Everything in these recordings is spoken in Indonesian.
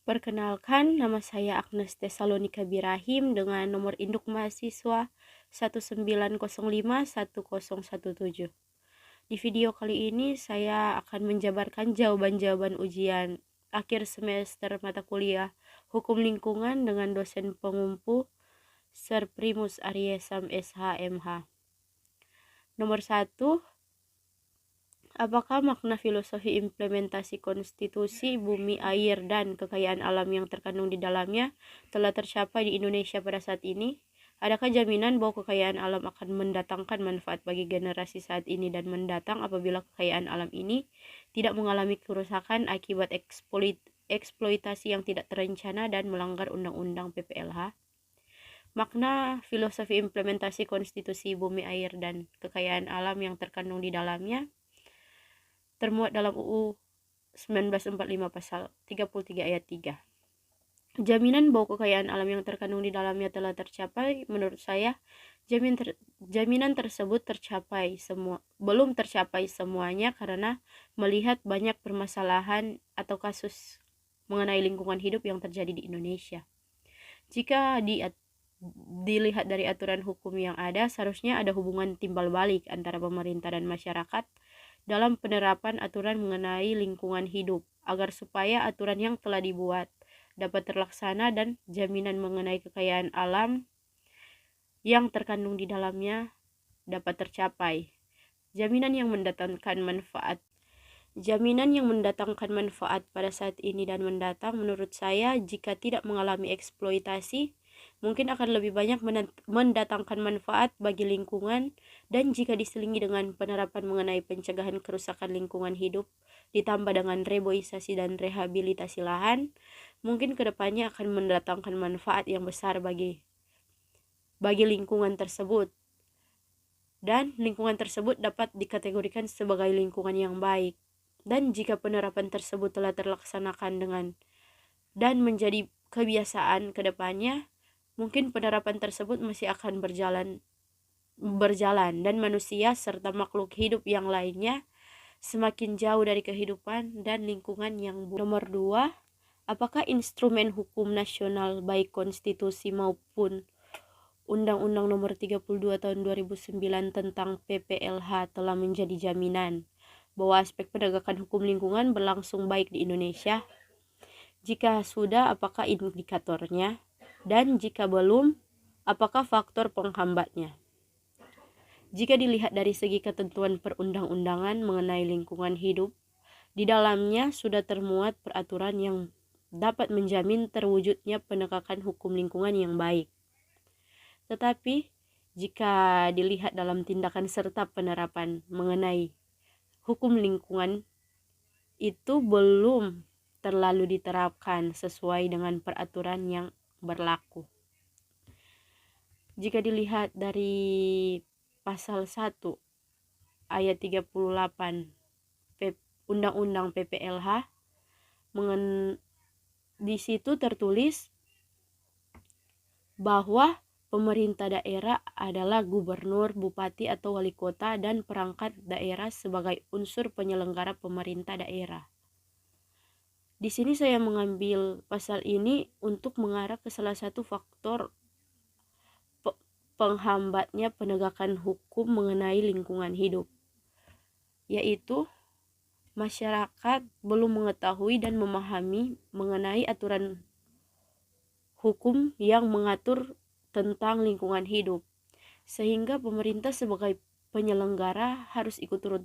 Perkenalkan, nama saya Agnes Tesalonika Birahim dengan nomor induk mahasiswa 190510117. Di video kali ini saya akan menjabarkan jawaban-jawaban ujian akhir semester mata kuliah Hukum Lingkungan dengan dosen pengumpu Sir Primus Ariesam SH.MH. Nomor 1. Apakah makna filosofi implementasi konstitusi, bumi, air, dan kekayaan alam yang terkandung di dalamnya telah tercapai di Indonesia pada saat ini? Adakah jaminan bahwa kekayaan alam akan mendatangkan manfaat bagi generasi saat ini dan mendatang apabila kekayaan alam ini tidak mengalami kerusakan akibat eksploitasi yang tidak terencana dan melanggar Undang-Undang PPLH? Makna filosofi implementasi konstitusi, bumi, air, dan kekayaan alam yang terkandung di dalamnya termuat dalam UU 1945 pasal 33 ayat 3. Jaminan bahwa kekayaan alam yang terkandung di dalamnya telah tercapai, menurut saya jaminan tersebut belum tercapai semuanya karena melihat banyak permasalahan atau kasus mengenai lingkungan hidup yang terjadi di Indonesia. Jika dilihat dari aturan hukum yang ada, seharusnya ada hubungan timbal balik antara pemerintah dan masyarakat dalam penerapan aturan mengenai lingkungan hidup, agar supaya aturan yang telah dibuat dapat terlaksana dan jaminan mengenai kekayaan alam yang terkandung di dalamnya dapat tercapai. Jaminan yang mendatangkan manfaat pada saat ini dan mendatang, menurut saya, jika tidak mengalami eksploitasi, mungkin akan lebih banyak mendatangkan manfaat bagi lingkungan, dan jika diselingi dengan penerapan mengenai pencegahan kerusakan lingkungan hidup ditambah dengan reboisasi dan rehabilitasi lahan, mungkin kedepannya akan mendatangkan manfaat yang besar bagi lingkungan tersebut, dan lingkungan tersebut dapat dikategorikan sebagai lingkungan yang baik. Dan jika penerapan tersebut telah terlaksanakan dan menjadi kebiasaan kedepannya, mungkin penerapan tersebut masih akan berjalan dan manusia serta makhluk hidup yang lainnya semakin jauh dari kehidupan dan lingkungan yang buruk. Nomor 2, apakah instrumen hukum nasional baik konstitusi maupun Undang-Undang Nomor 32 Tahun 2009 tentang PPLH telah menjadi jaminan bahwa aspek penegakan hukum lingkungan berlangsung baik di Indonesia? Jika sudah, apakah indikatornya? Dan jika belum, apakah faktor penghambatnya? Jika dilihat dari segi ketentuan perundang-undangan mengenai lingkungan hidup, di dalamnya sudah termuat peraturan yang dapat menjamin terwujudnya penegakan hukum lingkungan yang baik. Tetapi, jika dilihat dalam tindakan serta penerapan mengenai hukum lingkungan, itu belum terlalu diterapkan sesuai dengan peraturan yang berlaku. Jika dilihat dari pasal 1 ayat 38 Undang-Undang PPLH, di situ tertulis bahwa pemerintah daerah adalah gubernur, bupati atau wali kota dan perangkat daerah sebagai unsur penyelenggara pemerintah daerah. Di sini saya mengambil pasal ini untuk mengarah ke salah satu faktor penghambatnya penegakan hukum mengenai lingkungan hidup, yaitu masyarakat belum mengetahui dan memahami mengenai aturan hukum yang mengatur tentang lingkungan hidup, sehingga pemerintah sebagai penyelenggara harus ikut turun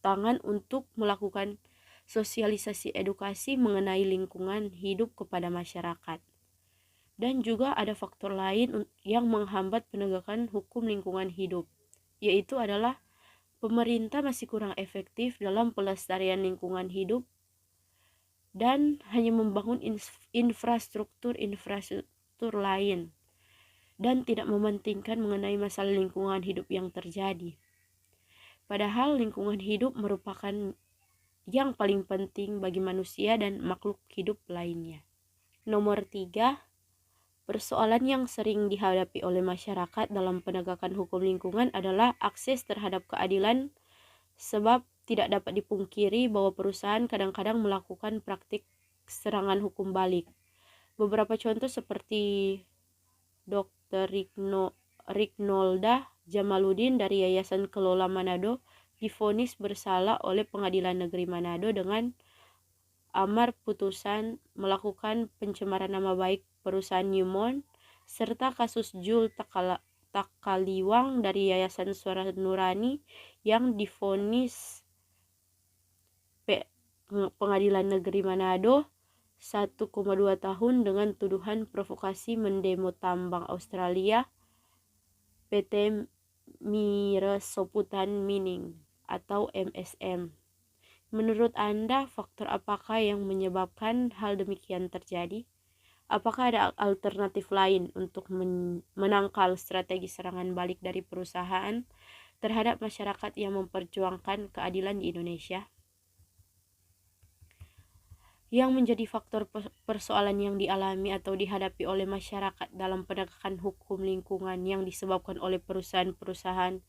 tangan untuk melakukan sosialisasi edukasi mengenai lingkungan hidup kepada masyarakat. Dan juga ada faktor lain yang menghambat penegakan hukum lingkungan hidup, yaitu adalah pemerintah masih kurang efektif dalam pelestarian lingkungan hidup dan hanya membangun infrastruktur lain dan tidak mementingkan mengenai masalah lingkungan hidup yang terjadi. Padahal lingkungan hidup merupakan yang paling penting bagi manusia dan makhluk hidup lainnya. Nomor 3, persoalan yang sering dihadapi oleh masyarakat dalam penegakan hukum lingkungan adalah akses terhadap keadilan, sebab tidak dapat dipungkiri bahwa perusahaan kadang-kadang melakukan praktik serangan hukum balik. Beberapa contoh seperti Dr. Rignolda Jamaluddin dari Yayasan Kelola Manado divonis bersalah oleh Pengadilan Negeri Manado dengan amar putusan melakukan pencemaran nama baik perusahaan Newmont, serta kasus Jul Takaliwang dari Yayasan Suara Nurani yang divonis Pengadilan Negeri Manado 1,2 tahun dengan tuduhan provokasi mendemo tambang Australia PT Miresoputan Mining atau MSM. Menurut Anda, faktor apakah yang menyebabkan hal demikian terjadi? Apakah ada alternatif lain untuk menangkal strategi serangan balik dari perusahaan terhadap masyarakat yang memperjuangkan keadilan di Indonesia? Yang menjadi faktor persoalan yang dialami atau dihadapi oleh masyarakat dalam penegakan hukum lingkungan yang disebabkan oleh perusahaan-perusahaan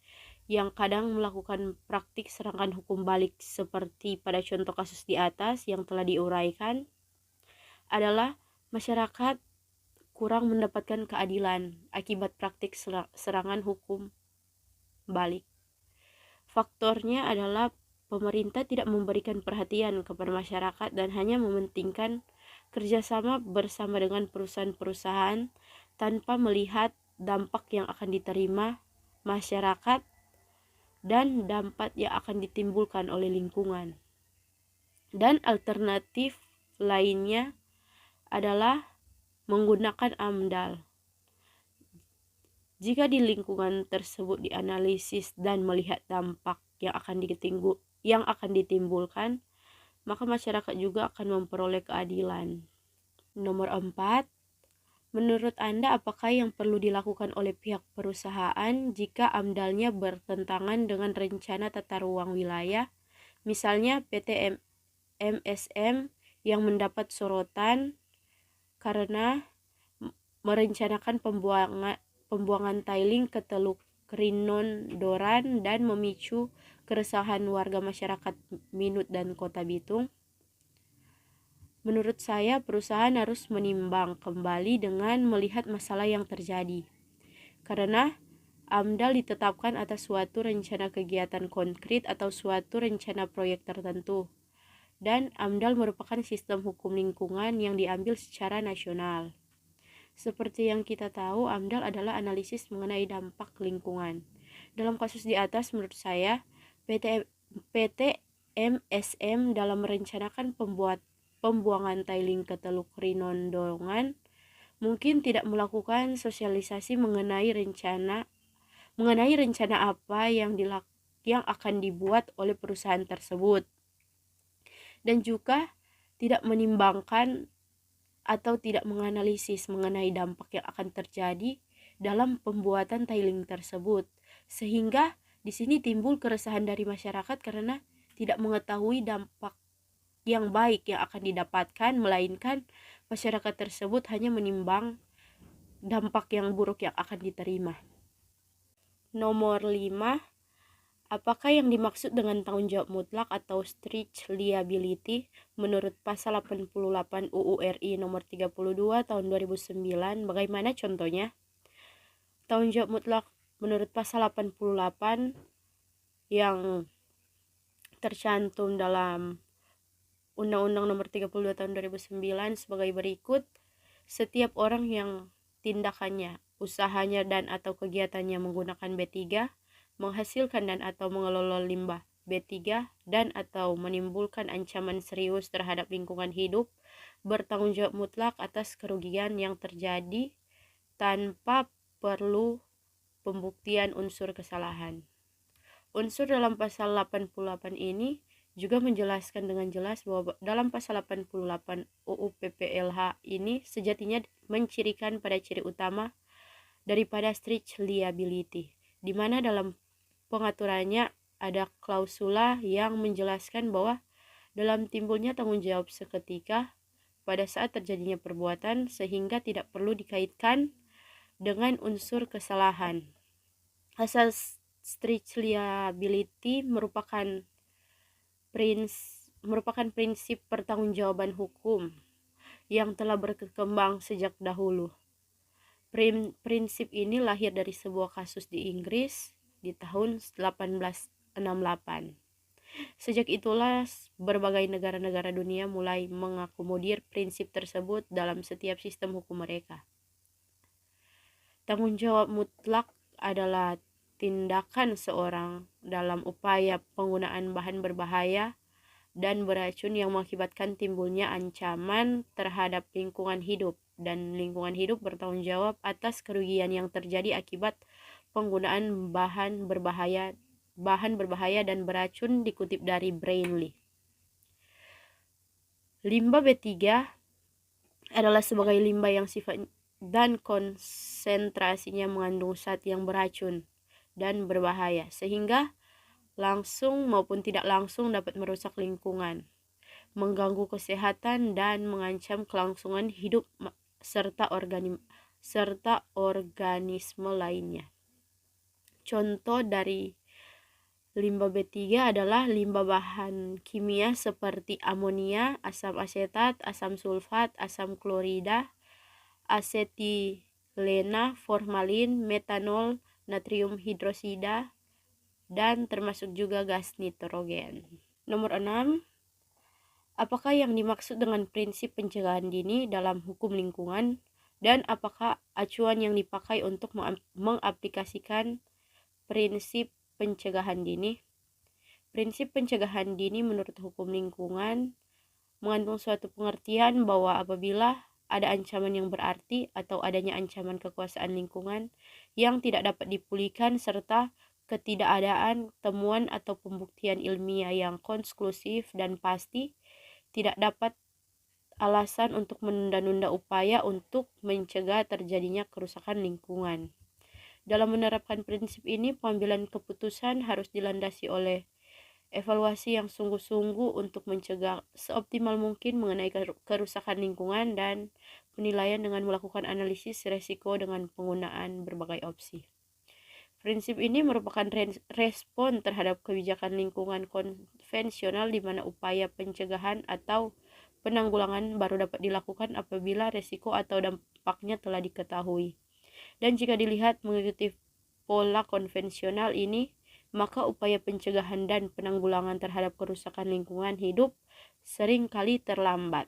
yang kadang melakukan praktik serangan hukum balik seperti pada contoh kasus di atas yang telah diuraikan adalah masyarakat kurang mendapatkan keadilan akibat praktik serangan hukum balik. Faktornya adalah pemerintah tidak memberikan perhatian kepada masyarakat dan hanya mementingkan kerjasama bersama dengan perusahaan-perusahaan tanpa melihat dampak yang akan diterima masyarakat dan dampak yang akan ditimbulkan oleh lingkungan. Dan alternatif lainnya adalah menggunakan AMDAL. Jika di lingkungan tersebut dianalisis dan melihat dampak yang akan ditimbulkan, maka masyarakat juga akan memperoleh keadilan. Nomor 4, menurut Anda apakah yang perlu dilakukan oleh pihak perusahaan jika AMDAL-nya bertentangan dengan rencana tata ruang wilayah? Misalnya PT MSM yang mendapat sorotan karena merencanakan pembuangan tailing ke Teluk Rinondoran dan memicu keresahan warga masyarakat Minut dan Kota Bitung. Menurut saya, perusahaan harus menimbang kembali dengan melihat masalah yang terjadi. Karena AMDAL ditetapkan atas suatu rencana kegiatan konkret atau suatu rencana proyek tertentu. Dan AMDAL merupakan sistem hukum lingkungan yang diambil secara nasional. Seperti yang kita tahu, AMDAL adalah analisis mengenai dampak lingkungan. Dalam kasus di atas, menurut saya, PT MSM dalam merencanakan pembuangan tailing ke Teluk Rinondongan mungkin tidak melakukan sosialisasi mengenai rencana apa yang akan dibuat oleh perusahaan tersebut, dan juga tidak menimbangkan atau tidak menganalisis mengenai dampak yang akan terjadi dalam pembuatan tailing tersebut, sehingga di sini timbul keresahan dari masyarakat karena tidak mengetahui dampak yang baik yang akan didapatkan, melainkan masyarakat tersebut hanya menimbang dampak yang buruk yang akan diterima. Nomor 5, apakah yang dimaksud dengan tanggung jawab mutlak atau strict liability menurut pasal 88 UU RI nomor 32 tahun 2009? Bagaimana contohnya? Tanggung jawab mutlak menurut pasal 88 yang tercantum dalam Undang-Undang nomor 32 tahun 2009 sebagai berikut: setiap orang yang tindakannya, usahanya dan atau kegiatannya menggunakan B3, menghasilkan dan atau mengelola limbah B3 dan atau menimbulkan ancaman serius terhadap lingkungan hidup, bertanggung jawab mutlak atas kerugian yang terjadi tanpa perlu pembuktian unsur kesalahan. Unsur dalam pasal 88 ini juga menjelaskan dengan jelas bahwa dalam pasal 88 UU PPLH ini sejatinya mencirikan pada ciri utama daripada strict liability, di mana dalam pengaturannya ada klausula yang menjelaskan bahwa dalam timbulnya tanggung jawab seketika pada saat terjadinya perbuatan sehingga tidak perlu dikaitkan dengan unsur kesalahan. Asas strict liability merupakan prinsip pertanggungjawaban hukum yang telah berkembang sejak dahulu. Prinsip ini lahir dari sebuah kasus di Inggris di tahun 1868. Sejak itulah berbagai negara-negara dunia mulai mengakomodir prinsip tersebut dalam setiap sistem hukum mereka. Tanggung jawab mutlak adalah tindakan seorang dalam upaya penggunaan bahan berbahaya dan beracun yang mengakibatkan timbulnya ancaman terhadap lingkungan hidup, dan lingkungan hidup bertanggung jawab atas kerugian yang terjadi akibat penggunaan bahan berbahaya dan beracun, dikutip dari Brainly. Limbah B3 adalah sebagai limbah yang sifat dan konsentrasinya mengandung zat yang beracun dan berbahaya, sehingga langsung maupun tidak langsung dapat merusak lingkungan, mengganggu kesehatan, dan mengancam kelangsungan hidup serta organisme lainnya. Contoh dari limbah B3 adalah limbah bahan kimia seperti amonia, asam asetat, asam sulfat, asam klorida, asetilena, formalin, metanol, natrium hidrosida, dan termasuk juga gas nitrogen. Nomor 6. Apakah yang dimaksud dengan prinsip pencegahan dini dalam hukum lingkungan, dan apakah acuan yang dipakai untuk mengaplikasikan prinsip pencegahan dini? Prinsip pencegahan dini menurut hukum lingkungan mengandung suatu pengertian bahwa apabila ada ancaman yang berarti atau adanya ancaman kekuasaan lingkungan yang tidak dapat dipulihkan serta ketidakadaan temuan atau pembuktian ilmiah yang konklusif dan pasti, tidak dapat alasan untuk menunda-nunda upaya untuk mencegah terjadinya kerusakan lingkungan. Dalam menerapkan prinsip ini, pengambilan keputusan harus dilandasi oleh evaluasi yang sungguh-sungguh untuk mencegah seoptimal mungkin mengenai kerusakan lingkungan, dan penilaian dengan melakukan analisis risiko dengan penggunaan berbagai opsi. Prinsip ini merupakan respon terhadap kebijakan lingkungan konvensional di mana upaya pencegahan atau penanggulangan baru dapat dilakukan apabila risiko atau dampaknya telah diketahui. Dan jika dilihat mengikuti pola konvensional ini, maka upaya pencegahan dan penanggulangan terhadap kerusakan lingkungan hidup sering kali terlambat.